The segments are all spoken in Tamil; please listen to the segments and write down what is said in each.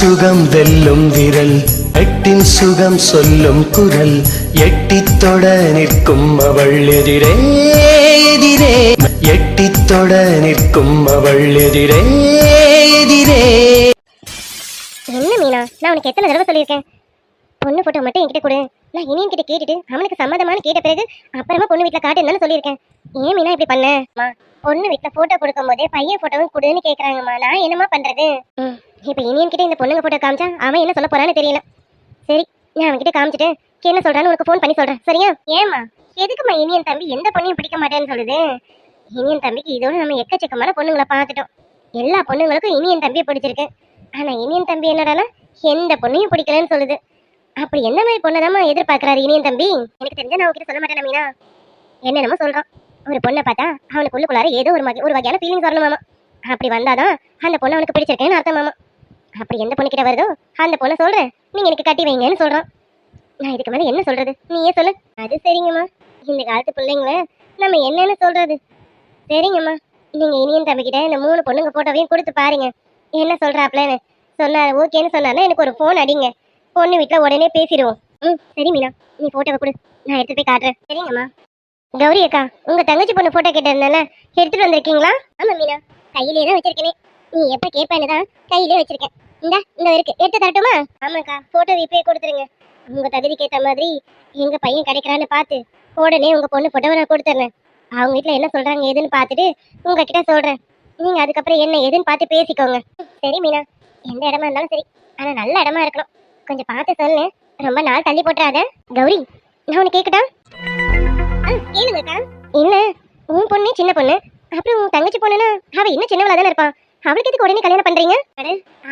சுகம் வெல்லும் விரல், எட்டின் சுகம் சொல்லும் குரல், எட்டித் தொட நிற்கும் அவள் எதிரே எதிரே, எட்டித் தொட நிற்கும் அவள் எதிரே எதிரே. என்ன மீனா, நான் உனக்கு எத்தனை தடவை சொல்லியிருக்கேன், பொண்ணு போட்டோ மட்டும் என்கிட்ட கொடு. நான் இனியன் கிட்ட கேட்டுட்டு அவனுக்கு சம்மதமான கேட்ட பிறகு அப்புறமா பொண்ணு வீட்டில் காட்டுன்னு சொல்லியிருக்கேன். ஏன் மீனா இப்படி பண்ண? பொண்ணு வீட்டில் போட்டோ கொடுக்கும் போதே பையன் போட்டோவும் கொடுன்னு கேட்குறாங்கம்மா. நான் என்னம்மா பண்றது? இப்போ இனியன் கிட்ட இந்த பொண்ணுங்க போட்டோ காமிச்சா அவன் என்ன சொல்ல போறான்னு தெரியல. சரி, நான் அவன்கிட்ட காமிச்சிட்டு என்ன சொல்றான்னு உனக்கு ஃபோன் பண்ணி சொல்றேன், சரியா? ஏமா, எதுக்குமா இனியன் தம்பி எந்த பொண்ணையும் பிடிக்க மாட்டேன்னு சொல்லுது? இனியன் தம்பிக்கு இதோட நம்ம எக்கச்சக்கமான பொண்ணுங்களை பார்த்துட்டோம். எல்லா பொண்ணுங்களுக்கும் இனியன் தம்பியை பிடிச்சிருக்கு. ஆனா இனியன் தம்பி என்னடானா எந்த பொண்ணையும் பிடிக்கலன்னு சொல்லுது. அப்படி என்ன மாதிரி பொண்ணதாமா எதிர்பார்க்கறாரு இனியன் தம்பி? எனக்கு தெரிஞ்ச நான் உங்ககிட்ட சொல்ல மாட்டேன் மீனா. என்னென்னமோ சொல்றான். ஒரு பொண்ணை பார்த்தா அவனுக்கு உள்ளுக்குள்ளார ஏதோ ஒரு வகையான ஃபீலிங்ஸ் வரணுமாமா. அப்படி வந்தாதான் அந்த பொண்ணு அவனுக்கு பிடிச்சிருக்கேன்னு அர்த்தமாமா. அப்படி எந்த பொண்ணு கிட்ட வருதோ அந்த பொண்ணை சொல்றேன், நீங்க எனக்கு கட்டி வைங்கன்னு சொல்றான். நான் இதுக்கு மேலே என்ன சொல்றது, நீயே சொல்லு. அது சரிங்கம்மா, இந்த காலத்து பிள்ளைங்கள நம்ம என்னன்னு சொல்றது. சரிங்கம்மா, நீங்க இனியன் தம்பிக்கிட்ட இந்த 3 பொண்ணுங்க போட்டோவையும் கொடுத்து பாருங்க, என்ன சொல்றாப்லன்னு. சொன்னாரு ஓகேன்னு சொன்னாருன்னா எனக்கு ஒரு ஃபோன் அடிங்க, பொண்ணு வீட்டில் உடனே பேசிடுவோம். சரி மீனா, நீ போட்டோவை கொடு, நான் எடுத்து போய் காட்டுறேன். சரிங்கம்மா. கௌரி அக்கா, உங்க தங்கச்சி பொண்ணு போட்டோ கேட்டதுனால எடுத்துட்டு வந்திருக்கீங்களா? ஆமா மீனா, கையிலே தான் வச்சிருக்கேனே. நீ எப்ப கேட்பேன்னு தான் கையிலே வச்சிருக்கேன். இந்த இருக்கு, எடுத்து தரட்டுமா? ஆமாக்கா, போட்டோ இப்பயே கொடுத்துருங்க. உங்க தகுதிக்கு ஏற்ற மாதிரி எங்க பையன் கிடைக்கிறான்னு பார்த்து உடனே உங்க பொண்ணு போட்டோவை நான் கொடுத்துட்றேன். அவங்க வீட்டில் என்ன சொல்றாங்க ஏதுன்னு பார்த்துட்டு உங்ககிட்ட சொல்றேன். நீங்க அதுக்கப்புறம் என்ன ஏதுன்னு பார்த்து பேசிக்கோங்க. சரி மீனா, எந்த இடமா இருந்தாலும் சரி, ஆனா நல்ல இடமா இருக்கணும். கொஞ்சம் பார்த்து சொல்லு, ரொம்ப நாள் தள்ளி போட்டுறாத. கௌரி, நான் உனக்கு கேட்கட்டா? கேளுங்கக்கா. என்ன, உன் பொண்ணு சின்ன பொண்ணு, அப்புறம் உன் தங்கச்சி பொண்ணுன்னா அவ இன்னும் சின்னவளா தானே இருப்பான். அவளுக்கு எதுக்கு உடனே கல்யாணம் பண்றீங்க?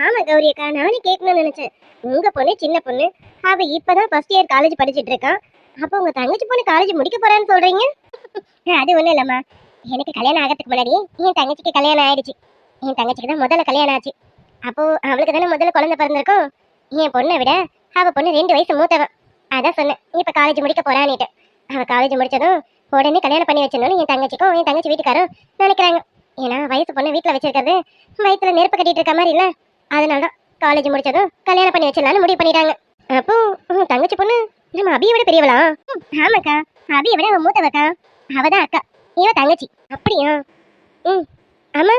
ஆமா கௌரி அக்கா, நானே கேட்கணும்னு நினைச்சேன். உங்க பொண்ணு சின்ன பொண்ணு, அவ இப்பதான் ஃபர்ஸ்ட் இயர் காலேஜ் படிச்சுட்டு இருக்கான். அப்போ உங்க தங்கச்சி பொண்ணு காலேஜ் முடிக்க போறான்னு சொல்றீங்க? அது ஒண்ணும் இல்லம்மா, எனக்கு கல்யாணம் ஆகிறதுக்கு முன்னாடி என் தங்கச்சிக்கு கல்யாணம் ஆயிடுச்சு. என் தங்கச்சிக்கு தான் முதல்ல கல்யாணம் ஆச்சு. அப்போ அவளுக்கு தானே முதல்ல குழந்தை பிறந்திருக்கும். என் பொண்ணை விட அவ பொண்ணு 2 வயசு மூத்தவன். அதான் சொன்னேன், இப்ப காலேஜ் முடிக்க போறான்னுட்டு. அவ காலேஜ் முடிச்சதும் உடனே கல்யாணம் பண்ணி வச்சிடணும்னு என் தங்கச்சிக்கும் என் தங்கச்சி வீட்டுக்காரும் நினைக்கிறாங்க. ஏன்னா வயசு பொண்ணு வீட்டுல வச்சிருக்கிறது வயிற்றுல நெருப்பு கட்டிட்டு இருக்க மாதிரி இல்ல, அதனாலதான் காலேஜ் முடிச்சதும் கல்யாணம் பண்ணி வச்சிடலாம்னு முடிவு பண்ணிட்டாங்க. அப்போ உன் தங்கச்சி பொண்ணு நம்ம அபியை விட பெரியவளா? ஆமாக்கா, அபியை விட அவன் மூத்தவக்கா. அவதான் அக்கா, இவ தங்கச்சி. அப்படியா? ஆமா,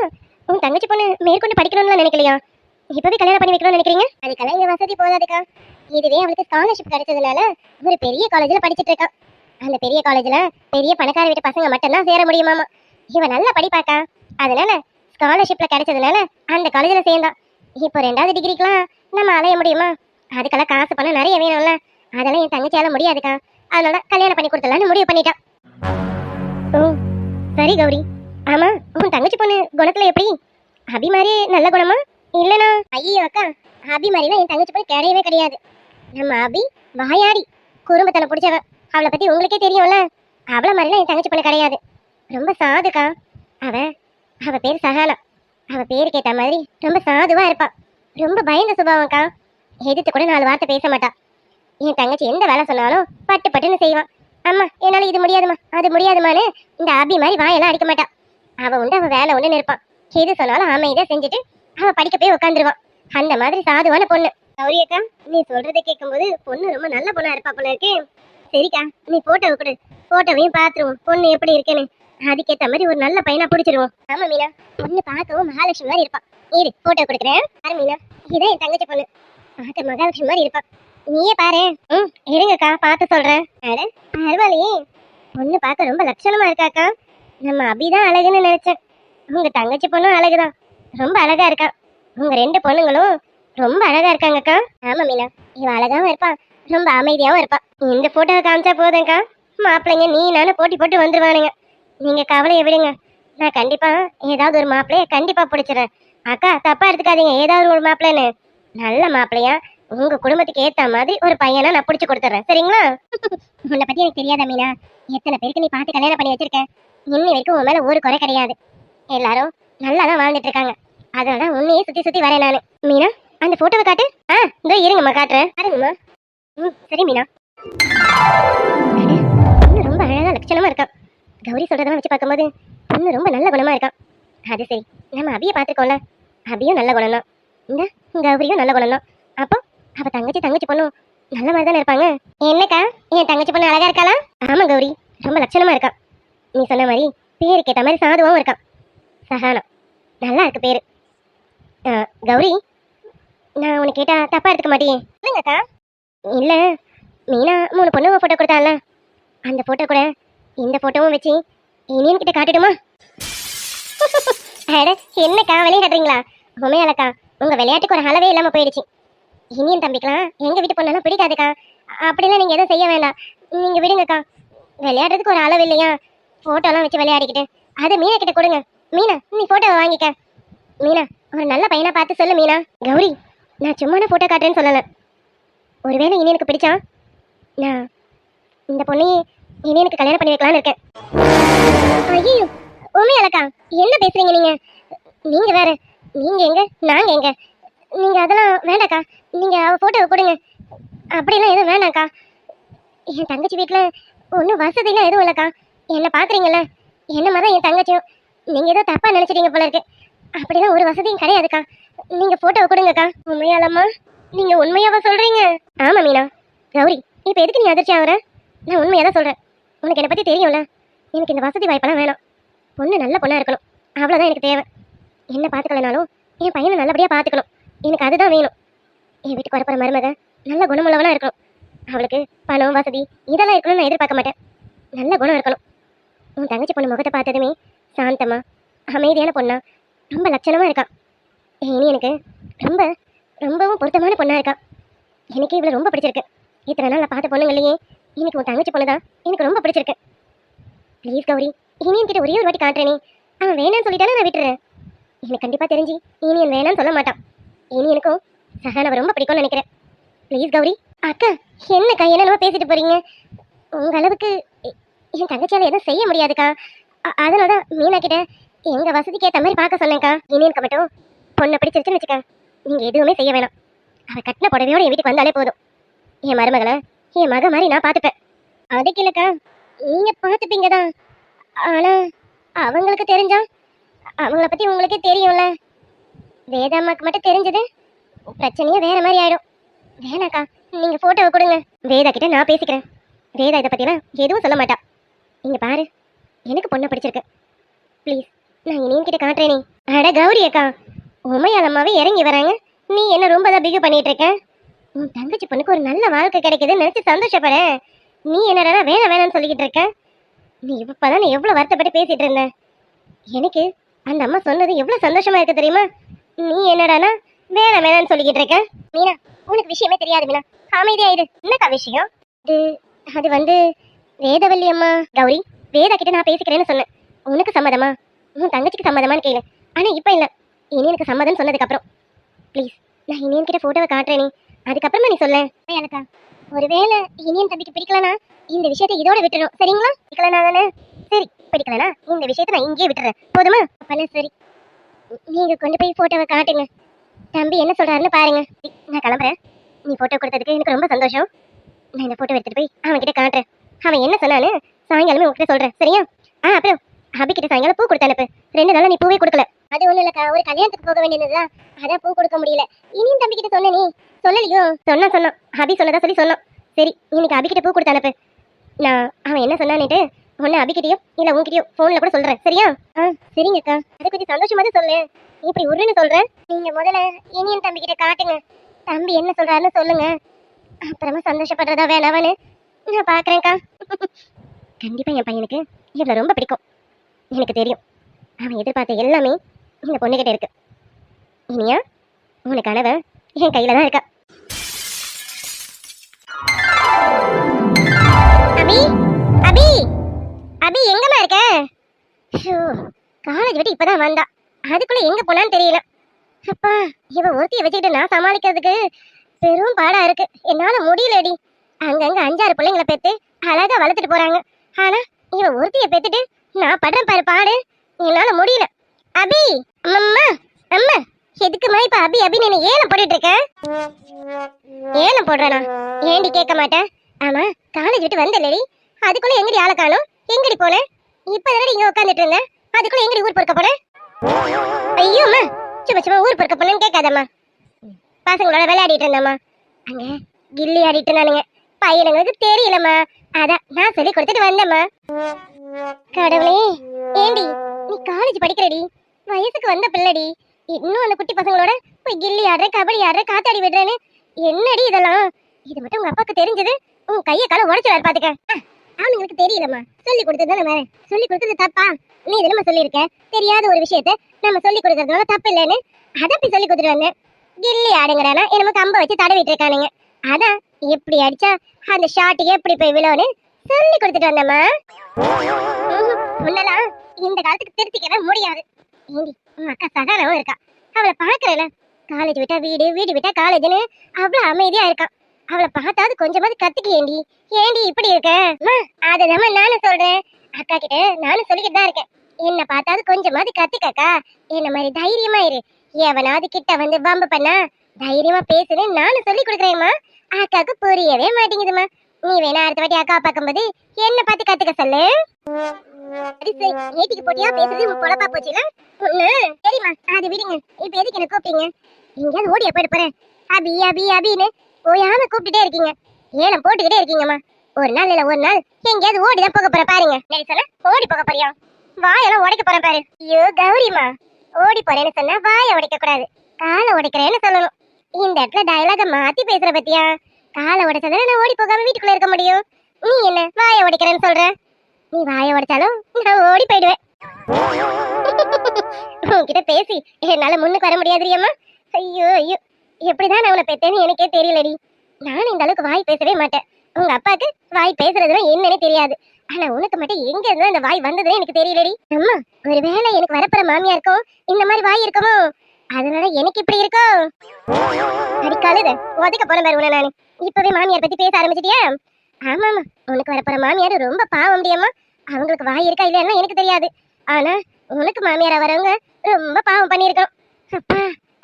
உன் தங்கச்சி பொண்ணு மேற்கொண்டு படிக்கணும்னு நினைக்கலையா? இப்பவே கல்யாணம் பண்ணி வைக்கணும்னு நினைக்கிறீங்க? அதுக்கெல்லாம் இங்க வசதி போதாதுக்கா. இதுவே அவளுக்கு ஸ்காலர்ஷிப் கிடைச்சதுனால ஒரு பெரிய காலேஜ்ல படிச்சுட்டு இருக்கா. அந்த பெரிய காலேஜ்ல பெரிய பணக்கார வீட்டு பசங்க மட்டும்தான் சேர முடியுமாமா. இவ நல்லா படிப்பாக்கா, அதனால ஸ்காலர்ஷிப்ல கிடைச்சதுனால அந்த காலேஜ்ல சேர்ந்தா. இப்போ 2வது டிகிரிக்கெல்லாம் நம்ம அலைய முடியுமா? அதுக்கெல்லாம் காசு பணம் நிறைய வேணும்ல, அதெல்லாம் என் தங்கச்சியால முடியாதுக்கா. அதனால கல்யாணம் பண்ணி கொடுத்துடலான்னு முடிவு பண்ணிட்டான். சரி கௌரி, ஆமா உன் தங்கச்சி பொண்ணு குணத்துல எப்படி? அபி மாதிரி நல்ல குணமா இல்லனா? ஐயோ அக்கா, அபி மாதிரிலாம் என் தங்கச்சி பொண்ணு கிடையவே கிடையாது. நம்ம அபி வாயாடி குறும்பத்தனை பிடிச்சவன். அவளை பத்தி உங்களுக்கே தெரியும்ல. அவளை மாதிரிலாம் என் தங்கச்சி பொண்ணு கிடையாது. ரொம்ப சாதுக்கா. அவ பேர் சஹானா. அவ பேருக்கு ஏற்ற மாதிரி ரொம்ப சாதுவா இருப்பா. ரொம்ப பயந்த சுபாவம்க்கா. எதிர்த்து கூட 4 வார்த்தை பேச மாட்டா. என் தங்கச்சி எந்த வேலை சொன்னாலும் பட்டு பட்டுன்னு செய்வான். அம்மா என்னால இது முடியாதுமா அது முடியாதுமான்னு இந்த அபி மாதிரி வாயெல்லாம் அடிக்க மாட்டா. அவ உண்டு அவ வேலை ஒண்ணு இருப்பான். எது சொன்னாலும் அமைதியா செஞ்சுட்டு அவ படிக்க போய் உட்காந்துருவான். அந்த மாதிரி சாதுவான பொண்ணு. கௌரி அக்கா, நீ சொல்றதை கேட்கும்போது பொண்ணு ரொம்ப நல்ல பொண்ணா இருப்பா போல இருக்கு. சரிக்கா, நீ போட்டோவை கொடு, போட்டோவையும் பாத்துருவோம் பொண்ணு எப்படி இருக்குன்னு. அதுக்கேற்ற மாதிரி ஒரு நல்ல பையனா பிடிச்சிருவோம். ஆமா மீனா, பொண்ணு பார்க்கவும் மகாலட்சுமி மாதிரி இருப்பா. இரு போட்டோ கொடுக்குறேன் பாரு மீனா. இதான் என் தங்கச்சி பொண்ணு, பார்க்க மகாலட்சுமி மாதிரி இருப்பா. நீயே பாரு. இருங்கக்கா, பார்த்து சொல்றேன். பரவாயில்லையே, பொண்ணு பார்க்க ரொம்ப லட்சணமா இருக்காக்கா. நம்ம அபிதான் அழகுன்னு நினைச்சேன். உங்க தங்கச்சி பொண்ணும் அழகுதான், ரொம்ப அழகா இருக்கா. உங்க 2 பொண்ணுங்களும் ரொம்ப அழகா இருக்காங்கக்கா. ஆமா மீனா, இவ அழகாவும் இருப்பா, ரொம்ப அமைதியாவும் இருப்பா. இந்த போட்டோவை காமிச்சா போதும்க்கா, மாப்பிள்ளைங்க நீ நானும் போட்டி போட்டு வந்துருவானுங்க. நீங்க கவலையை விடுங்க, நான் கண்டிப்பா ஏதாவது ஒரு மாப்பிள்ளைய கண்டிப்பா பிடிச்சிடறேன். அக்கா தப்பா எடுத்துக்காதீங்க, ஏதாவது ஒரு மாப்பிள்ளைன்னு நல்ல மாப்பிள்ளையா உங்க குடும்பத்துக்கு ஏத்த மாதிரி ஒரு பையனா நான் பிடிச்சி கொடுத்துட்றேன், சரிங்களா? உன்னை பத்தி எனக்கு தெரியாதா மீனா? எத்தனை பேருக்கு நீ பார்த்து கல்யாணம் பண்ணி வச்சிருக்க. இன்னி வரைக்கும் உன் மேல ஒரு குறை கிடையாது. எல்லாரும் நல்லா தான் வாழ்ந்துட்டு இருக்காங்க. அதனால உன்னையே சுத்தி சுத்தி வரேன் நானு. மீனா, அந்த போட்டோவை காட்டு. இதோ இருங்கம்மா காட்டுறேன், பாருங்கம்மா. சரி மீனா, பொண்ணு ரொம்ப அழகா லட்சணமா இருக்கான். கௌரி சொல்றதெல்லாம் வச்சு பார்க்கும்போது பொண்ணு ரொம்ப நல்ல குணமா இருக்கான். அது சரி, நம்ம அபியை பார்த்துருக்கோம்ல, அபியும் நல்ல குணம் தான். இந்த கௌரியும் நல்ல குணம் தான். அப்போ அவ தங்கச்சி பொண்ணும் நல்ல மாதிரி தானே இருப்பாங்க. என்னக்கா என் தங்கச்சி பொண்ணு அழகா இருக்காளா? ஆமா கௌரி, ரொம்ப லட்சணமா இருக்கா. நீ சொன்ன மாதிரி பேருக்கு ஏற்ற மாதிரி சாதுவாகவும் இருக்கா. சஹானா நல்லா இருக்கு பேரு. கௌரி, நான் உனக்கு கேட்டா தப்பா எடுத்துக்க மாட்டியே? இல்லைங்கக்கா. இல்லை, மீனா 3 பொண்ணு ஃபோட்டோ கொடுத்தால, அந்த ஃபோட்டோ கூட இந்த ஃபோட்டோவும் வச்சு இனியன் கிட்ட காட்டுடுமா? அட என்னக்கா விளையாடுறீங்களா? உண்மையாலக்கா உங்க விளையாட்டுக்கு ஒரு அளவே இல்லாம போயிடுச்சு. இனியன் தம்பிக்கலாம் எங்க வீட்டு பொண்ணெல்லாம் பிடிக்காதுக்கா. அப்படிலாம் நீங்க எதுவும் செய்ய வேண்டாம், நீங்க விடுங்கக்கா. விளையாடுறதுக்கு ஒரு அளவு இல்லையா? ஃபோட்டோலாம் வச்சு விளையாடிக்கிட்டு அதை மீனா கிட்ட கொடுங்க. மீனா நீ ஃபோட்டோவை வாங்கிக்க. மீனா ஒரு நல்ல பையனா பார்த்து சொல்லு மீனா. கௌரி, நான் சும்மா ஃபோட்டோ காட்டுறேன்னு சொல்லலை. ஒருவேளை இனியனுக்கு பிடிச்சா நான் இந்த பொண்ணையே இனியனுக்கு கல்யாணம் பண்ணி வைக்கலான்னு இருக்கேன். ஐயோ உண்மையாலக்கா என்ன பேசுறீங்க நீங்க? நீங்க வேற, நீங்க எங்க நாங்க எங்க? நீங்க அதெல்லாம் வேண்டாக்கா. நீங்க அவ போட்டோவை கொடுங்க. அப்படிலாம் எதுவும் வேண்டாக்கா. என் தங்கச்சி வீட்டுல ஒன்றும் வசதிலாம் எதுவும் இல்லைக்கா. என்ன பாக்குறீங்கல்ல, என்ன மாதிரி என் தங்கச்சியும். நீங்க ஏதோ தப்பா நினைச்சிட்டீங்க போல இருக்கு. அப்படிலாம் ஒரு வசதியும் கிடையாதுக்கா. நீங்க போட்டோவை கொடுங்கக்கா. உண்மையாலம்மா? நீங்க உண்மையாவா சொல்றீங்க? ஆமா மீனா. கௌரி, இப்ப எதுக்கு நீ அதிர்ச்சி ஆகுற? நான் உண்மையா தான் சொல்றேன். உனக்கு என்னை பத்தி தெரியும்ல. எனக்கு இந்த வசதி வாய்ப்பெல்லாம் வேணாம். பொண்ணு நல்ல பொண்ணா இருக்கணும், அவ்வளவுதான் எனக்கு தேவை. என்ன பார்த்துக்கலனாலும் என் பையனை நல்லபடியா பார்த்துக்கணும், எனக்கு அதுதான் வேணும். என் வீட்டுக்கு வரப்போற மருமக நல்ல குணமுள்ளவனா இருக்கணும். அவளுக்கு பணம் வசதி இதெல்லாம் இருக்கணும்னு நான் எதிர்பார்க்க மாட்டேன். நல்ல குணம் இருக்கணும். உன் தங்கச்சி பொண்ணு முகத்தை பார்த்ததுமே சாந்தமா அமைதியான பொண்ணா ரொம்ப லட்சணமா இருக்கா. இனி எனக்கு ரொம்ப ரொம்பவும் பொருத்தமான பொண்ணா இருக்கா. எனக்கு இவ்வளவு ரொம்ப பிடிச்சிருக்கு. இத்தனை நாள் நான் பார்த்த பொண்ணுங்களையே எனக்கு உன் தங்கச்சி பொண்ணு தான் எனக்கு ரொம்ப பிடிச்சிருக்கு. ப்ளீஸ் கௌரி, இனியன் கிட்ட ஒரே ஒரு வாட்டி காட்டுறேனே. அவன் வேணான்னு சொல்லிட்டானே, நான் விட்டுறேன். எனக்கு கண்டிப்பா தெரிஞ்சு இனியன் வேணான்னு சொல்ல மாட்டான். இனியனுக்கும் சஹானாவை ரொம்ப பிடிக்கும்னு நினைக்கிறேன். ப்ளீஸ் கௌரி. அக்கா என்னக்கா என்னென்னமோ பேசிட்டு போறீங்க? உங்க அளவுக்கு என் தங்கச்சியால எதுவும் செய்ய முடியாதுக்கா. அதனாலதான் மீனா கிட்ட எங்க வசதிக்கு ஏற்ற மாதிரி பார்க்க சொன்னேன்க்கா. இனியனுக்கு மட்டும் பொண்ணை பிடிச்சிருச்சுன்னு வச்சுக்க, நீங்க எதுவுமே செய்ய வேணாம். அவ கட்டின புடவையோட என் வீட்டுக்கு வந்தாலே போதும். என் மருமகளை என் மக மாதிரி நான் பார்த்துப்பேன். அதுக்கு இல்லக்கா, நீங்க பார்த்துப்பீங்க தான். ஆனா அவங்களுக்கு தெரிஞ்சா, அவங்கள பத்தி உங்களுக்கே தெரியும்ல. வேதாம்மாக்கு மட்டும் தெரிஞ்சது பிரச்சனையே வேற மாதிரி ஆயிடும். வேணாக்கா, நீங்க போட்டோவை கொடுங்க. வேதா கிட்ட நான் பேசிக்கிறேன். வேதா இதை பத்திலாம் எதுவும் சொல்ல மாட்டா. இங்க பாரு, எனக்கு பொண்ணை பிடிச்சிருக்கு. ப்ளீஸ், நான் இனியும் கிட்ட காட்டுறேனே. அட கௌரி அக்கா, உமையாலம்மாவே இறங்கி வராங்க, நீ என்ன ரொம்ப தான் பிகு பண்ணிட்டு இருக்க? உன் தங்கச்சி பொண்ணுக்கு ஒரு நல்ல வாழ்க்கை கிடைக்குதுன்னு நினைச்சு சந்தோஷப்பட. நீ என்னடா வேணாம்னு சொல்லிக்கிட்டு இருக்க? நீ இப்பதான் எவ்வளவு வருத்தப்பட்டு பேசிட்டு இருந்த. எனக்கு அந்த அம்மா சொன்னது எவ்வளவு சந்தோஷமா இருக்கு தெரியுமா? நீ என்னடானா வேணாம்னு சொல்லிக்கிட்டு இருக்க. மீனா, உனக்கு விஷயமே தெரியாது மீனா, அமைதியாயிரு. என்னக்கா விஷயம்? அது வந்து வேதவல்லி அம்மா. கௌரி, வேதா கிட்ட நான் பேசிக்கிறேன்னு சொன்னேன். உனக்கு சம்மதமா? உன் தங்கச்சிக்கு சம்மதமான்னு கேளு. ஆனா இப்ப இல்ல, இனி எனக்கு சம்மதம் சொன்னதுக்கு அப்புறம். ப்ளீஸ், நான் இனியன் கிட்ட போட்டோவை காட்டுறேனே, அதுக்கப்புறமா நீ சொல்ல. எனக்கா ஒருவேளை இனியன் தம்பிக்கு பிடிக்கலனா இந்த விஷயத்தை இதோட விட்டுறோம், சரிங்களா? பிடிக்கலனா தானே? சரி, பிடிக்கலனா இந்த விஷயத்தை நான் இங்கேயே விட்டுறேன், போதுமா? அப்பனா சரி, நீங்க கொண்டு போய் போட்டோவை காட்டுங்க. தம்பி என்ன சொல்றாருன்னு பாருங்க. நான் கிளம்புறேன். நீ போட்டோ கொடுத்ததுக்கு எனக்கு ரொம்ப சந்தோஷம். நான் இந்த போட்டோ எடுத்துட்டு போய் அவன் கிட்ட காட்டுறேன். அவன் என்ன சொன்னான்னு சாயங்காலமே உங்ககிட்ட சொல்றேன், சரியா? அப்புறம் அபி கிட்ட சாயங்காலம் பூ கொடுத்து அனுப்பு. 2 நாளா நீ பூவே கொடுக்கல. அது ஒண்ணு இல்லக்கா, ஒரு கல்யாணத்துக்கு போக வேண்டியதுதான், அதான் பூ கொடுக்க முடியல. இனியும் தம்பி கிட்ட சொன்ன, நீ சொல்லலையோ? சொன்னான், அபி சொன்னதா சொல்லி சொன்னான். சரி, இன்னைக்கு அபி கிட்ட பூ கொடுத்து அனுப்பு. நான் அவன் என்ன சொன்னான்னுட்டு ஒன்னு அபிக்கிட்டயோ இல்ல உங்ககிட்டயோ போன்ல கூட சொல்றேன், சரியா? சரிங்கக்கா. அது கொஞ்சம் சந்தோஷமா தான் சொல்லு, இப்படி உருன்னு சொல்றேன். நீங்க முதல்ல இனியன் தம்பி கிட்ட காட்டுங்க. தம்பி என்ன சொல்றாருன்னு சொல்லுங்க, அப்புறமா சந்தோஷப்படுறதா வேணாவன்னு நான் பாக்குறேன்க்கா. கண்டிப்பா என் பையனுக்கு இவ்வளவு ரொம்ப பிடிக்கும், எனக்கு தெரியும். அவன் எதிர்பார்த்த எல்லாமே இந்த பொண்ணுகிட்ட இருக்கு. இனியா, உனக்கு கனவு என் கையில தான் இருக்கா. அபி, அபி, அபி எங்கம்மா இருக்க? காலேஜ் விட்டு இப்பதான் வந்தா, அதுக்குள்ள எங்க போனான்னு தெரியல. அப்பா, இவ ஒருத்திய வச்சுக்கிட்டு நான் சமாளிக்கிறதுக்கு பெரும் பாடா இருக்கு. என்னால முடியலடி. அங்கங்க 5-6 பிள்ளைங்களை பெத்து அழகா வளர்த்துட்டு போறாங்க. ஆனா இவ ஒருத்திய பெத்துட்டு நான் படுறேன் பாரு பாடு, என்னால முடியல. அபி, அம்மா அம்மா, எதுக்குமா இப்ப அபி அபி நீ ஏலம் போட்டுட்டு இருக்க? ஏலம் போடுறேனா? ஏண்டி கேட்க மாட்டேன்? ஆமா, காலேஜ் விட்டு வந்தல்லடி, அதுக்குள்ள எங்கடி ஆளை காணோம்? எங்கடி போன? இப்பதானடி இங்க உட்காந்துட்டு இருந்தேன், அதுக்குள்ள எங்கடி ஊர் பொறுக்க போன? ஐயோ அம்மா, சும்மா சும்மா ஊர் பொறுக்க போனேன்னு கேட்காதம்மா. பசங்களோட விளையாடிட்டு இருந்தேம்மா. அங்க கில்லி ஆடிட்டு இருந்தானுங்க. பையனுங்களுக்கு தெரியலம்மா, அதான் நான் சொல்லி கொடுத்துட்டு வந்தேம்மா. கடவுளே, ஏண்டி நீ காலேஜ் படிக்கிறடி, வயசுக்கு வந்த பிள்ளடி, இன்னும் அந்த குட்டி பசங்களோட போய் கில்லி ஆடுற, கபடி ஆடுற, காத்தாடி விடுறேன்னு என்னடி இதெல்லாம்? இது மட்டும் உங்க அப்பாக்கு தெரிஞ்சது உன் கையை காலை உடைச்சுவாரு பாத்துக்க. அவனுங்களுக்கு தெரியலம்மா, சொல்லி கொடுத்தது நம்ம சொல்லி கொடுத்தது தப்பா? நீ இது நம்ம சொல்லியிருக்க, தெரியாத ஒரு விஷயத்த நம்ம சொல்லி கொடுக்கறதுனால தப்பு இல்லைன்னு அதை போய் சொல்லி கொடுத்துட்டு வந்தேன். கில்லி ஆடுங்கிறானா என்னமோ கம்ப வச்சு தடவிட்டு இருக்கானுங்க. அதான் எப்படி அடிச்சா அந்த ஷாட்டுக்கு எப்படி போய் விழுவுன்னு சொல்லி கொடுத்துட்டு வந்தேம்மா. முன்னெல்லாம் இந்த காலத்துக்கு திருத்திக்கவே முடியாது. ஏண்டி உன் அக்கா சகானாவும் இருக்கா, அவளை பாக்குறேல, காலேஜ் விட்டா வீடு, வீடு விட்டா காலேஜ்னு அவ்வளவு அமைதியா இருக்கான். அவளை பார்த்தாவது கொஞ்சமாவது கத்துக்கியேண்டி. ஏண்டி இப்படி இருக்க? அதுதாம்மா நானும் சொல்றேன், அக்கா கிட்ட நானும் சொல்லிக்கிட்டு தான் இருக்கேன். என்ன பார்த்தாவது கொஞ்சமாவது கத்துக்கக்கா, என்ன மாதிரி தைரியமா இரு. எவனாவது கிட்ட வந்து வம்பு பண்ணா தைரியமா பேசுன்னு நானும் சொல்லி கொடுக்குறேம்மா. அக்காவுக்கு புரியவே மாட்டேங்குதுமா. நீ வேணா அடுத்த வாட்டி அக்கா பார்க்கும்போது என்ன பார்த்து கத்துக்க சொல்லு. ஏட்டிக்கு போட்டியா பேசுறது உங்க பொழப்பா போச்சுல ஒண்ணு. சரிம்மா, அது விடுங்க. இப்ப எதுக்கு என்ன கூப்பிட்டீங்க? எங்கேயாவது ஓடியா போயிட்டு போறேன் அபி அபி அபின்னு ஓயாம கூப்பிட்டுட்டே இருக்கீங்க, ஏலம் போட்டுக்கிட்டே இருக்கீங்கம்மா. ஒரு நாள் இல்ல ஒரு நாள் எங்கேயாவது ஓடிதான் போக போற பாருங்க. நான் சொன்ன ஓடி போக போறியா? வாயெல்லாம் உடைக்க போறேன் பாரு. ஐயோ கௌரிமா, ஓடி போறேன்னு சொன்னா வாய உடைக்க கூடாது, காலை உடைக்கிறேன்னு சொல்லணும். இந்த இடத்துல டயலாக மாத்தி பேசுற பத்தியா? காலை உடைச்சதானே நான் ஓடி போகாம வீட்டுக்குள்ள இருக்க முடியும். நீ என்ன வாய உடைக்கிறேன்னு சொல்ற? நீ வாய உடைச்சாலும் நான் ஓடி போயிடுவேன். உன்கிட்ட பேசி என்னால முன்னுக்கு வர முடியாதுரியம்மா. ஐயோ ஐயோ, எப்படிதான் நான் உன்னை பெத்தேன்னு எனக்கே தெரியலடி. நானும் இந்த அளவுக்கு வாய் பேசவே மாட்டேன். உங்க அப்பாவுக்கு வாய் பேசுறதுன்னா என்னன்னு தெரியாது, ஆனா உனக்கு மட்டும் எங்க இருந்து அந்த வாய் வந்ததுன்னு எனக்கு தெரியலடி. அம்மா, ஒருவேளை எனக்கு வரப்போற மாமியா இருக்கும் இந்த மாதிரி வாய் இருக்குமோ, அதனால எனக்கு இப்படி இருக்கும். அடிக்காலுத உதைக்க போன பாரு உன நானு. இப்பவே மாமியார் பத்தி பேச ஆரம்பிச்சிட்டியா? ஆமா ஆமா, உனக்கு வரப்போற மாமியார் ரொம்ப பாவம் முடியாமா. அவங்களுக்கு வாய் இருக்கா இல்லைன்னா எனக்கு தெரியாது, ஆனா உனக்கு மாமியாரா வரவங்க ரொம்ப பாவம் பண்ணிருக்கோம். அப்பா,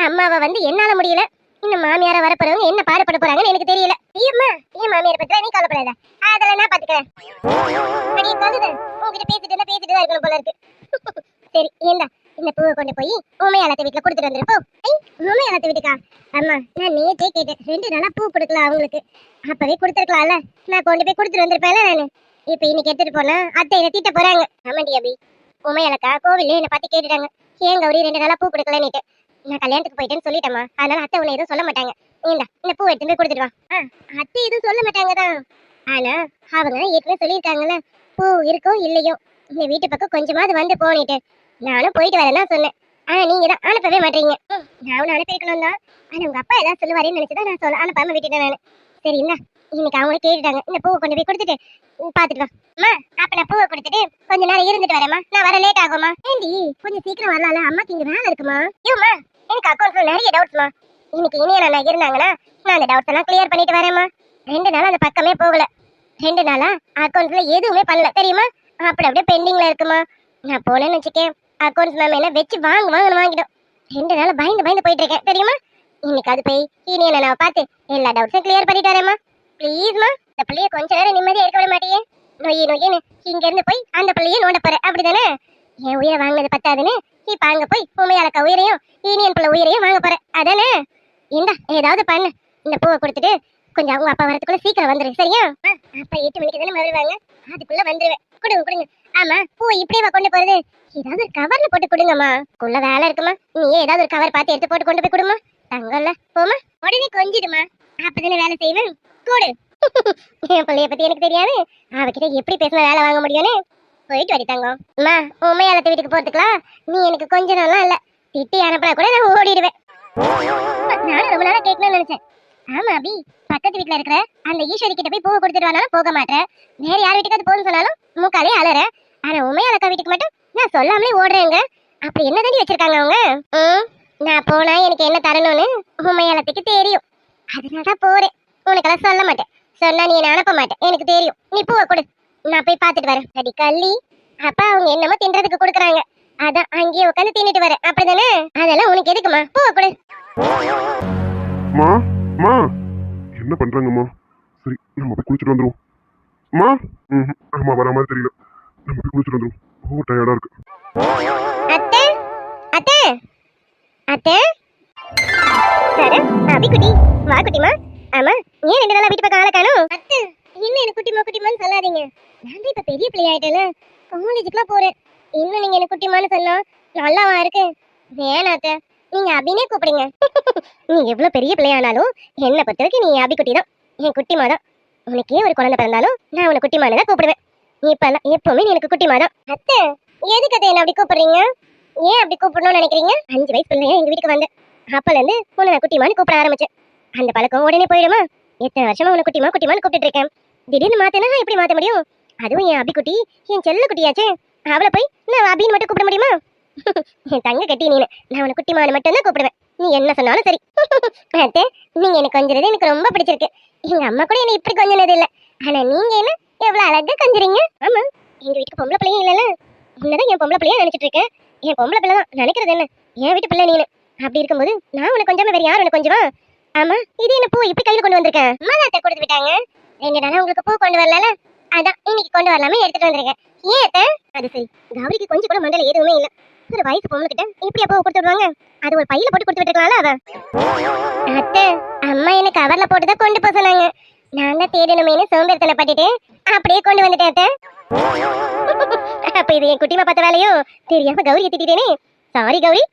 அம்மாவை வந்து என்னால முடியல, இன்னும் மாமியாரா வரப்போறவங்க என்ன பாடுபட போறாங்கன்னு எனக்கு தெரியல. ஐயம்மா, என் மாமியாரை பத்தி நீ கவலைப்படாத, அதெல்லாம் நான் பாத்துக்கிறேன். உங்ககிட்ட பேசிட்டு தான் இருக்கணும் போல இருக்கு. சரி ஏண்டா, இந்த பூவை கொண்டு போய் உமையாளத்தை வீட்டுல கொடுத்துட்டு வந்துருப்போ. உமையாளத்தை வீட்டுக்கா? அம்மா, நான் நேற்றே கேட்டேன், 2 நாளா பூ கொடுக்கலாம் அவங்களுக்கு, அப்பவே கொடுத்துருக்கலாம்ல, நான் கொண்டு போய் கொடுத்துட்டு வந்திருப்பேன்ல நானு. இப்ப இன்னைக்கு எடுத்துட்டு போனா அத்தை என்ன திட்ட போறாங்க. ஆமாண்டி அபி, உமையாளக்கா கோவில்ல என்ன பார்த்து கேட்டுட்டாங்க, ஏன் கௌரி 2 நாளா பூ கொடுக்கலன்னுட்டு. நான் கல்யாணத்துக்கு போயிட்டேன்னு சொல்லிட்டேமா, அதனால அத்தை உன்னை எதுவும் சொல்ல மாட்டாங்க. ஏண்டா, இந்த பூ எடுத்து போய் கொடுத்துட்டு வா. அத்தை எதுவும் சொல்ல மாட்டாங்க தான், ஆனா அவங்க ஏற்கனவே சொல்லியிருக்காங்கல்ல, பூ இருக்கோ இல்லையோ இந்த வீட்டு பக்கம் கொஞ்சமாவது வந்து போனிட்டு. நானும் போயிட்டு வரேன்னா சொன்னேன், ஆனா நீங்க தான் அனுப்பவே மாட்டீங்க. நானும் அனுப்பியிருக்கணும் தான், ஆனா உங்க அப்பா ஏதாவது சொல்லுவாருன்னு நினைச்சுதான் நான் சொல்ல அனுப்பாம விட்டுட்டேன் நானு. சரி என்ன, இன்னைக்கு அவங்க கேட்டுட்டாங்க, இந்த பூவை கொண்டு போய் கொடுத்துட்டு பாத்துட்டு வா. அம்மா, அப்ப நான் பூவை கொடுத்துட்டு கொஞ்ச நேரம் இருந்துட்டு வரேம்மா, நான் வர லேட் ஆகுமா? ஏண்டி கொஞ்சம் சீக்கிரம் வரலாம்ல, அம்மாக்கு இங்க வேலை இருக்குமா? ஐயோம்மா, எனக்கு அக்கௌண்ட்ஸ்ல நிறைய டவுட்ஸ்மா. இன்னைக்கு இனியா நான் இருந்தாங்கன்னா நான் அந்த டவுட்ஸ் எல்லாம் கிளியர் பண்ணிட்டு வரேம்மா. 2 நாளா அந்த பக்கமே போகல, 2 நாளா அக்கௌண்ட்ஸ்ல எதுவுமே பண்ணல தெரியுமா, அப்படியே பெண்டிங்ல இருக்குமா. நான் போனேன்னு வச்சுக்கேன், அக்கௌண்ட்ஸ் மேம் என்ன வச்சு வாங்கிடும். 2 நாளா பயந்து போயிட்டு இருக்கேன் தெரியுமா. இன்னைக்கு அது போய் இனியா நான் பார்த்து எல்லா டவுட்ஸும் கிளியர் பண்ணிட்டு வரேம்மா. ப்ளீஸ்மா, இந்த பிள்ளைய கொஞ்ச நேரம் நிம்மதியா இருக்க விட மாட்டியே. நொய்யின்னு இங்க இருந்து போய் அந்த பிள்ளைய நோண்ட போற, அப்படிதானே? என் உயிரை வாங்கினது பத்தாதுன்னு இப்ப அங்க போய் உமையாளக்க உயிரையும் ஈனியன் பிள்ளை உயிரையும் வாங்க போற, அதானே? இந்தா ஏதாவது பண்ணு, இந்த பூவை கொடுத்துட்டு கொஞ்சம் அவங்க அப்பா வரதுக்குள்ள சீக்கிரம் வந்துரு, சரியா? அப்பா 8 மணிக்கு தானே வருவாங்க, அதுக்குள்ள வந்துருவேன். கொடுங்க. ஆமா, பூவை இப்படியே கொண்டு போறது, ஏதாவது ஒரு கவர்ல போட்டு கொடுங்கம்மா. உள்ள வேலை இருக்குமா, நீயே ஏதாவது ஒரு கவர் பார்த்து எடுத்து போட்டு கொண்டு போய் கொடுமா. தங்கல்ல போமா, உடனே கொஞ்சிடுமா, அப்பதானே வேலை செய்வேன். கூடு. என் பிள்ளைய பத்தி எனக்கு தெரியாது, அவகிட்ட எப்படி பேசினா வேலை வாங்க முடியும்னு. போயிட்டு வடி தங்கம். அம்மா, உமையாளத்தை வீட்டுக்கு போறதுக்கலாம் நீ எனக்கு கொஞ்ச நாள்லாம் இல்ல, திட்டி அனுப்பினா கூட நான் ஓடிடுவேன். நானும் ரொம்ப நாளா கேட்கணும்னு நினைச்சேன். ஆமா அபி, பக்கத்து வீட்டுல இருக்கிற அந்த ஈஸ்வரி கிட்ட போய் பூவை கொடுத்துட்டு வரனாலும் போக மாட்டேன், வேற யார் வீட்டுக்காவது போகணும்னு சொன்னாலும் மூக்காலே அலற. ஆனா உமையாளக்கா வீட்டுக்கு மட்டும் நான் சொல்லாமலே ஓடுறேங்க. அப்படி என்ன தண்டி வச்சிருக்காங்க அவங்க? நான் போனா எனக்கு என்ன தரணும்னு உமையாளத்துக்கு தெரியும், அதனாலதான் போறேன். உனக்கெல்லாம் சொல்ல மாட்டேன், சொன்னா நீ என்ன அனுப்ப மாட்டேன், எனக்கு தெரியும். நீ பூவை கொடு, நான் போய் பாத்துட்டு வரேன். அடி கள்ளி, அப்பா அவங்க என்னமோ தின்றதுக்கு கொடுக்குறாங்க, அதான் அங்கேயே உட்காந்து தின்னுட்டு வரேன், அப்படிதானே? அதெல்லாம் உனக்கு எதுக்குமா, பூவை கொடு. என்ன பண்றாங்கம்மா? சரி, நம்ம போய் குளிச்சுட்டு வந்துருவோம். அம்மா, அம்மா வர மாதிரி தெரியல, நம்ம போய் குளிச்சுட்டு வந்துருவோம். ஓ, டயர்டா இருக்கு. அத்தை அத்தை அத்தை, யாரு? அபிக்குட்டி. வா குட்டிமா. ஆமா, ஏன் 2 நாளா வீட்டு பக்கம் ஆளை காணோம்? அத்தை, இன்னும் எனக்கு குட்டிமான்னு சொல்லாதீங்க. நான் தான் இப்ப பெரிய பிள்ளை ஆயிட்டேல, காலேஜுக்குலாம் போறேன். இன்னும் நீங்க எனக்கு குட்டிமான்னு சொன்னா நல்லாவா இருக்கு? வேணாம் அத்தை, நீங்க அபினே கூப்பிடுங்க. நீ எவ்வளவு பெரிய பிள்ளையானாலும் என்னை பொறுத்த வரைக்கும் நீ அபிக்குட்டி தான், என் குட்டிமா தான். உனக்கே ஒரு குழந்தை பிறந்தாலும் நான் உனக்கு குட்டிமான்னு தான் கூப்பிடுவேன். இப்பெல்லாம் எப்பவுமே நீ எனக்கு குட்டிமா தான். அத்தை, எதுக்கு அத்தை என்ன அப்படி கூப்பிடுறீங்க? ஏன் அப்படி கூப்பிடணும்னு நினைக்கிறீங்க? 5 வயசு பிள்ளையா எங்க வீட்டுக்கு வந்தேன். அப்பல இருந்து உன்னை நான் குட்டிமான்னு கூப்பிட ஆரம்பிச்சேன். அந்த பழக்கம் உடனே போயிடுமா? எத்தனை வருஷமா உன்னை குட்டிமான்னு கூப்பிட்டு இருக்கேன். திடீர்னு மாத்தேன்னா எப்படி மாத்த முடியும்? அதுவும் என் அபிக்குட்டி, என் செல்ல குட்டியாச்சே, அவளை போய் நான் அபின்னு மட்டும் கூப்பிட முடியுமா? என் தங்க கட்டி நீனு, நான் உன்னை குட்டிமான்னு மட்டும் தான் கூப்பிடுவேன். நீ என்ன சொன்னாலும் சரி. அத்தை, நீங்க எனக்கு கொஞ்சறது எனக்கு ரொம்ப பிடிச்சிருக்கு. எங்க அம்மா கூட என்ன இப்படி கொஞ்சனது இல்ல. ஆனா நீங்க என்ன எவ்வளவு அழகா கொஞ்சறீங்க. ஆமா, எங்க வீட்டுக்கு பொம்பளை பிள்ளையும் இல்லல, உன்னதான் என் பொம்பளை பிள்ளையா நினைச்சிட்டு இருக்கேன். என் பொம்பளை பிள்ளை தான் நினைக்கிறது என்ன, என் வீட்டு பிள்ளை நீனு. அப்படி இருக்கும்போது நான் உனக்கு கொஞ்சமா வேற யார் உனக்கு கொஞ்சமா? ஆமா, இது என்ன பூ இப்படி கையில கொண்டு வந்திருக்கேன்? அம்மா தான் கொடுத்து விட்டாங்க. 2 நாளா உங்களுக்கு பூ கொண்டு வரல, அதான் இன்னைக்கு கொண்டு வரலாமே எடுத்துட்டு வந்திருக்கேன். ஏன் அத்தை? அது சரி, கௌரிக்கு கொஞ்சம் கூட மண்டல எதுவுமே இல்ல. ஒரு வயசு பொண்ணு கிட்ட இப்படி அப்போ கொடுத்து விடுவாங்க? அது ஒரு பையில போட்டு கொடுத்து விட்டுருக்கலாம்ல அவ. அத்தை, அம்மா எனக்கு கவர்ல போட்டுதான் கொண்டு போக சொன்னாங்க. நான் தான் தேடணுமேனு சோம்பேறித்தனை பட்டுட்டு அப்படியே கொண்டு வந்துட்டேன் அத்தை. அப்ப இது என் குட்டிமா பார்த்த வேலையோ? தெரியாம கௌரியை திட்டிட்டேனே, சாரி கௌரி.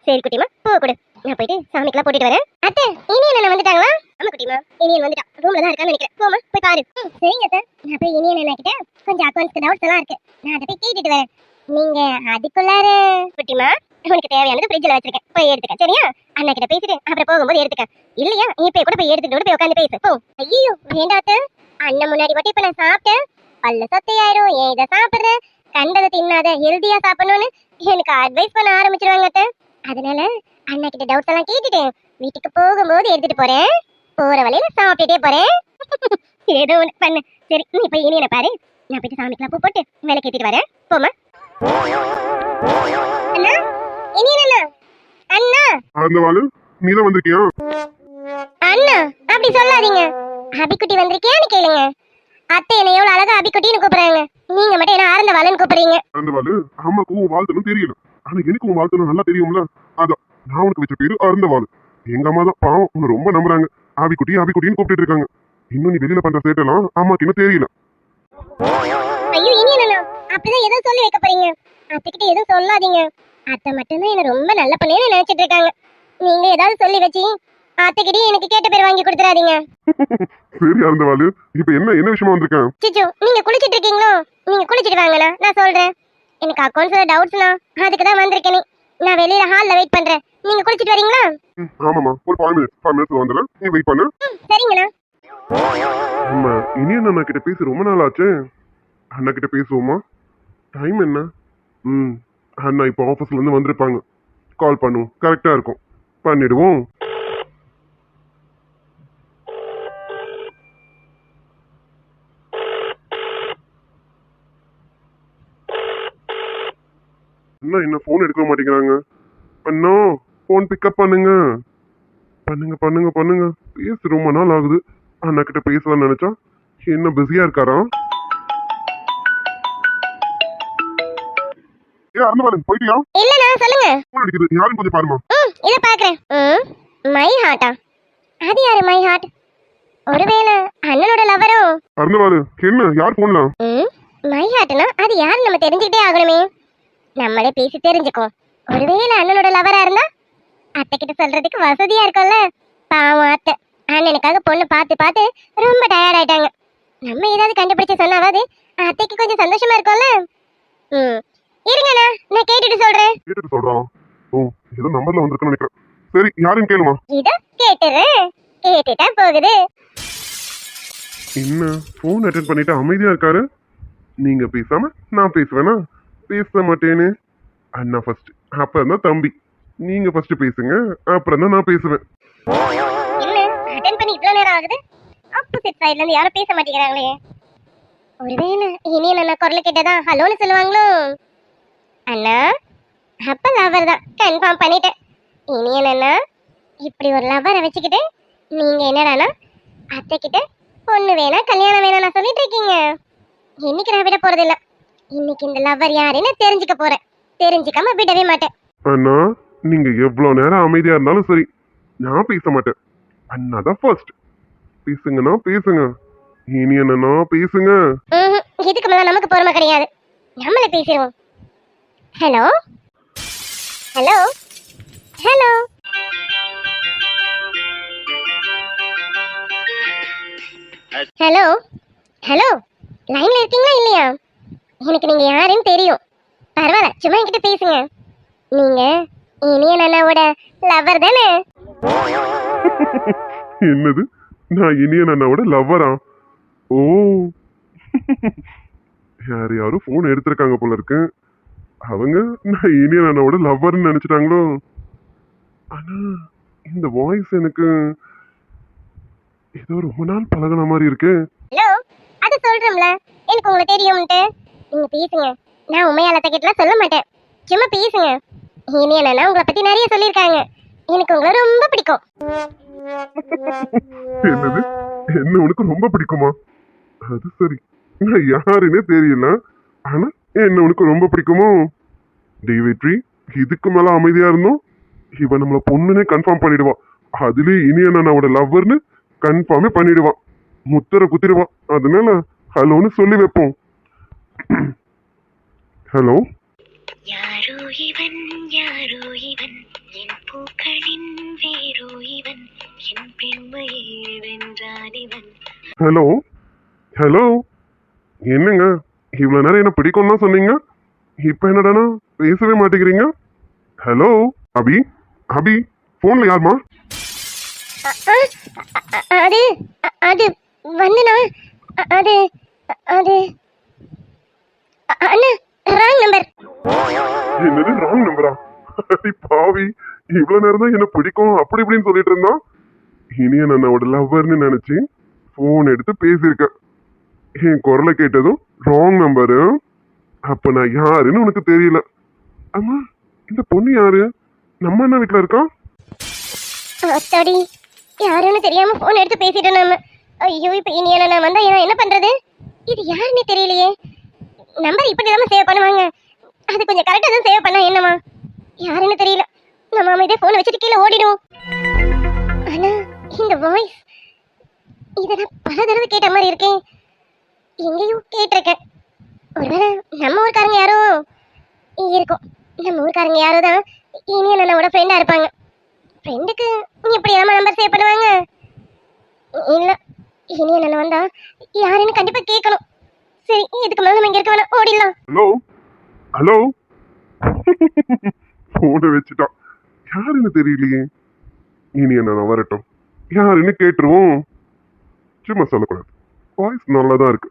சரி குட்டிமா, பூ கொடு, நான் போயிட்டு சாமிக்கெல்லாம் போட்டுட்டு வரேன். அத்தை, இனியன் என்ன வந்துட்டாங்களா? ஆமா குட்டிமா, இனியன் வந்துட்டான். ரூம்ல தான் இருக்கான்னு நினைக்கிறேன். போமா போய் பாரு. சரிங்க அத்தை, நான் போய் இனியன் என்ன கிட்ட கொஞ்சம் அக்கௌண்ட்ஸ்க்கு டவுட்ஸ் எல்லாம் இருக்கு, நான் அதை போய் கேட்டுட்டு வரேன். நீங்க அதுக்குள்ளார குட்டிமா, உனக்கு தேவையானது ஃப்ரிட்ஜ்ல வச்சிருக்கேன், போய் எடுத்துக்க. சரியா? அண்ணா கிட்ட பேசிட்டு அப்புறம் போகும்போது எடுத்துக்க. இல்லையா இப்ப கூட போய் எடுத்துட்டு போய் உட்காந்து பேசு போ. ஐயோ வேண்டாத்த, அண்ணன் முன்னாடி மட்டும் இப்ப நான் சாப்பிட்டேன் பல்ல சொத்தையாயிரும், ஏன் இதை சாப்பிடுற, கண்டதை தின்னாத, ஹெல்தியா சாப்பிடணும்னு எனக்கு அட்வைஸ் பண்ண ஆரம்பிச்சிருவாங்க அத்தை. அதனால அண்ணா கிட்ட டவுட்ஸ் எல்லாம் கேட்டுட்டு வீட்டுக்கு போகும்போது எடுத்துட்டு போறேன், போற வழியில சாப்பிட்டுட்டே போறேன். ஏதோ ஒண்ணு பண்ணு. சரி, நீ போய் இனியனை பாரு, நான் போயிட்டு சாமிக்கெல்லாம் பூ போட்டு வேலை கேட்டுட்டு வரேன். போமா. அண்ணா, இனியன் அண்ணா. அண்ணா ஆனந்தவாளு, நீ தான் வந்திருக்கியா? அண்ணா அப்படி சொல்லாதீங்க, அபிக்குட்டி வந்திருக்கியான்னு கேளுங்க. அத்தை என்ன எவ்வளவு அழகா அபிக்குட்டின்னு கூப்பிடுறாங்க, நீங்க மட்டும் என்ன ஆனந்தவாளுன்னு கூப்பிடுறீங்க. ஆனந்தவாளு, அம்மாக்கு உன் வாழ்த்தணும் தெரியல, ஆனா எனக்கு உன் வாழ்த்தணும் நல்லா தெரியும்ல. அதான் நான் உனக்கு வச்ச பேரு அருந்தவாளு. எங்க அம்மா தான் பாவம் உன்னை ரொம்ப நம்புறாங்க, ஆபிக்குட்டின்னு கூப்பிட்டு இருக்காங்க. இன்னும் நீ வெளியில பண்ற சேட்டெல்லாம் அம்மாக்கு இன்னும் தெரியல. ஐயோ இனியன் அண்ணா, அப்படிதான் ஏதோ சொல்லி வைக்க போறீங்க. அத்தைக்கிட்ட எதுவும் சொல்லாதீங்க, அத்தை மட்டும்தான் என்ன ரொம்ப நல்ல பண்ணேன்னு நினைச்சிட்டு இருக்காங்க. நீங்க ஏதாவது சொல்லி வச்சு அத்தைக்கிட்டே எனக்கு கேட்ட பேர் வாங்கி கொடுத்துறாதீங்க. சரி ஆனந்தவாளு, இப்ப என்ன விஷயமா வந்திருக்கேன்? சிச்சு, நீங்க குளிச்சிட்டு இருக்கீங்களோ? நீங்க குளிச்சிட்டு வாங்கண்ணா, நான் சொல்றேன். எனக்கு அக்கௌண்ட்ஸ்ல டவுட்ஸ்னா அதுக்கு தான் வந்திருக்கேன். நான் வெளியில ஹால்ல வெயிட் பண்றேன், நீங்க குளிச்சிட்டு வரீங்களா? ஆமாமா, ஒரு 5 மினிட்ஸ் வந்துடுறேன், நீ வெயிட் பண்ணு. சரிங்கண்ணா. அம்மா, இனி அண்ணா கிட்ட பேசி ரொம்ப நாள் ஆச்சு. அண்ணா கிட்ட பேசுவோமா? டைம் என்ன? அண்ணா இப்போ ஆஃபீஸ்ல இருந்து வந்திருப்பாங்க, கால் பண்ணுவோம், கரெக்டா இருக்கும், பண்ணிடுவோம். அண்ணா என்ன போன் எடுக்க மாட்டேங்கிறாங்க? அண்ணா போன் பிக்கப் பண்ணுங்க. பண்ணுங்க. பேச ரொம்ப நாள் ஆகுது. அண்ணா கிட்ட பேசலாம்னு நினைச்சா என்ன பிஸியா இருக்காரா? அருந்தவாளன் போயிட்டியா? இல்லண்ணா, சொல்லுங்க. போன் அடிக்குது, யாருன்னு கொஞ்சம் பாருமா. இத பாக்குறேன். மை ஹார்ட்டா? அது யாரு மை ஹார்ட்? ஒருவேளை அண்ணனோட லவரோ? அருந்தவாளு, என்ன யார் போன்ல? மை ஹார்ட்னா அது யாரு நம்ம தெரிஞ்சுக்கிட்டே ஆகணுமே. நம்மளே பேசி தெரிஞ்சுக்கோ. ஒருவேளை அண்ணனோட லவரா இருந்தா அத்தை கிட்ட சொல்றதுக்கு வசதியா இருக்கும்ல. பாவம் அத்தை, அண்ணனுக்காக பொண்ணு பார்த்து ரொம்ப டயர்ட் ஆயிட்டாங்க. நம்ம ஏதாவது கண்டுபிடிச்சு சொன்னாவது அத்தைக்கு கொஞ்சம் சந்தோஷமா இருக்கும்ல. இருங்கண்ணா, நான் கேட்டுட்டு சொல்றேன். ஓ, ஏதோ நம்பர்ல வந்திருக்குன்னு நினைக்கிறேன். சரி, யாருன்னு கேளுமா. இதோ கேட்டுட்டா போகுது. என்ன போன் அட்டென்ட் பண்ணிட்டு அமைதியா இருக்காரு? நீங்க பேசாம நான் பேசுவேனா? பேச மாட்டேன்னு. அண்ணா ஃபர்ஸ்ட், அப்புறம் தான் தம்பி. நீங்க ஃபர்ஸ்ட் பேசுங்க, அப்புறம் தான் நான் பேசுவேன். என்ன அட்டென்ட் பண்ணி இவ்வளவு நேரம் ஆகுது? ஆப்போசிட் சைடுல இருந்து யாரும் பேச மாட்டேங்கிறாங்களே. ஒருவேளை இனியன் அண்ணா குரல் கேட்டதா ஹலோன்னு சொல்லுவாங்களோ? அண்ணா, அப்ப லவர் தான், கன்ஃபார்ம் பண்ணிட்டேன். இனியன் அண்ணா, இப்படி ஒரு லவரை வச்சுக்கிட்டு நீங்க என்னடானா அத்தை கிட்ட பொண்ணு வேணா கல்யாணம் வேணா நான் சொல்லிட்டு இருக்கீங்க. இன்னைக்கு நான் விட போறது இல்ல. இன்னைக்கு இந்த லவர் யாருன்னு தெரிஞ்சுக்க போறேன், தெரிஞ்சுக்காம விடவே மாட்டேன். அண்ணா, நீங்க எவ்வளவு நேரம் அமைதியா இருந்தாலும் சரி, நான் பேச மாட்டேன். அண்ணா தான் ஃபர்ஸ்ட். பேசுங்கண்ணா பேசுங்க. இனி என்னன்னா பேசுங்க. இதுக்கு மேல நமக்கு பொறுமை கிடையாது. நம்மளே பேசிடுவோம். Hello hello hello hello hello லைன்ல இருக்கீங்களா இல்லையா? எனக்கு நீங்க யாருன்னு தெரியும். பரவாயில்ல, சும்மா என்கிட்ட பேசுங்க. நீங்க இனியன் அண்ணாவோட லவர் தானே? என்னது? நான் இனியன் அண்ணாவோட லவ்வரா? ஓ, யாரும் போன் எடுத்திருக்காங்க போல இருக்கு. அவங்க நான் இனியன் அண்ணாவோட லவ்வர்னு நினைச்சிட்டாங்களோ? ஆனா இந்த வாய்ஸ் எனக்கு ஏதோ ரொம்ப நாள் பழகுன மாதிரி இருக்கு. ஹலோ, அது சொல்றேன்ல, எனக்கு உங்களை தெரியும்ட்டு. நீங்க பேசுங்க. நான் உண்மையாலத்த கிட்டலாம் சொல்ல மாட்டேன். சும்மா பேசுங்க. இனியன் அண்ணா உங்களை பத்தி நிறைய சொல்லியிருக்காங்க. எனக்கு உங்களை ரொம்ப பிடிக்கும். என்னது? என்ன உனக்கு ரொம்ப பிடிக்குமா? அது சரி, நான் யாருன்னே தெரியல. ஆனா என்ன உனக்கு ரொம்ப பிடிக்குமோ? வெற்றி, இதுக்கு மேல அமைதியா இருந்தோம் இவன் நம்மள பொண்ணுனே கன்ஃபார்ம் பண்ணிடுவான். அதுலயே இனியன் அண்ணாவோட லவ்வர்னு கன்ஃபார்மே பண்ணிடுவான். முத்திர குத்திடுவான். அதனால ஹலோன்னு சொல்லி வைப்போம். ஹலோ. யாரோ இவன் யாரோ இவன் என் பூக்களின் வேரோ இவன் என் பெண்மையை வென்றான் இவன். Hello hello. என்னங்க இவ்வளவு நேரம் என்ன பிடிக்கும்னா சொன்னீங்க, இப்ப என்னடானா பேசவே மாட்டேங்கிறீங்க? ஹலோ அபி, அபி போன்ல யாருமா? அது அது வந்துனா அது அது அண்ணா ராங் நம்பர். என்னது ராங் நம்பரா? பாவி, இவ்வளவு நேரம் தான் என்ன பிடிக்கும் அப்படி இப்படின்னு சொல்லிட்டு இருந்தான். இனியன் அண்ணாவோட லவ்வர்னு நினைச்சு போன் எடுத்து பேசியிருக்க. என் குரலை கேட்டதும் ராங் நம்பரு. அப்ப நான் யாருன்னு உனக்கு தெரியல. அம்மா, இந்த பொண்ணு யாரு? நம்ம அண்ணா வீட்டுல இருக்கா? அத்தாடி, யாருன்னு தெரியாம போன் எடுத்து பேசிட்டோம் நாம. ஐயோ, இப்ப இனியன் அண்ணா வந்தா நான் என்ன பண்றது? இது யாருன்னு தெரியலையே. நம்பர் இப்படி தான் சேவ் பண்ணுவாங்க. அது கொஞ்சம் கரெக்டா தான் சேவ் பண்ணா என்னமா? யாருன்னு தெரியல. நம்ம அமைதியா போன் வச்சுட்டு கீழே ஓடிடுவோம். ஆனா இந்த வாய்ஸ் இதை நான் பல தடவை கேட்ட மாதிரி இருக்கேன். எங்கேயும் கேட்டிருக்கேன். ஒருவேளை நம்ம ஊர்க்காரங்க யாரோ இருக்கும். நம்ம ஊர்க்காரங்க யாரோ தான் இனியன் அண்ணாவோட ஃப்ரெண்டா இருப்பாங்க. ஃப்ரெண்டுக்கு இப்படி நம்பர் சேவ் பண்ணுவாங்க? இல்ல, இனியன் அண்ணா வந்தா யாருன்னு கண்டிப்பா கேட்கணும். சரி, இதுக்கு மேல நம்ம இங்க இருக்க வேணாம், ஓடிடலாம். Hello hello. போனை வச்சுட்டான். யாருன்னு தெரியலையே. இனி என்ன வரட்டும், யாருன்னு கேட்டுருவோம். சும்மா சொல்லக்கூடாது. வாய்ஸ் நல்லாதான் இருக்கு.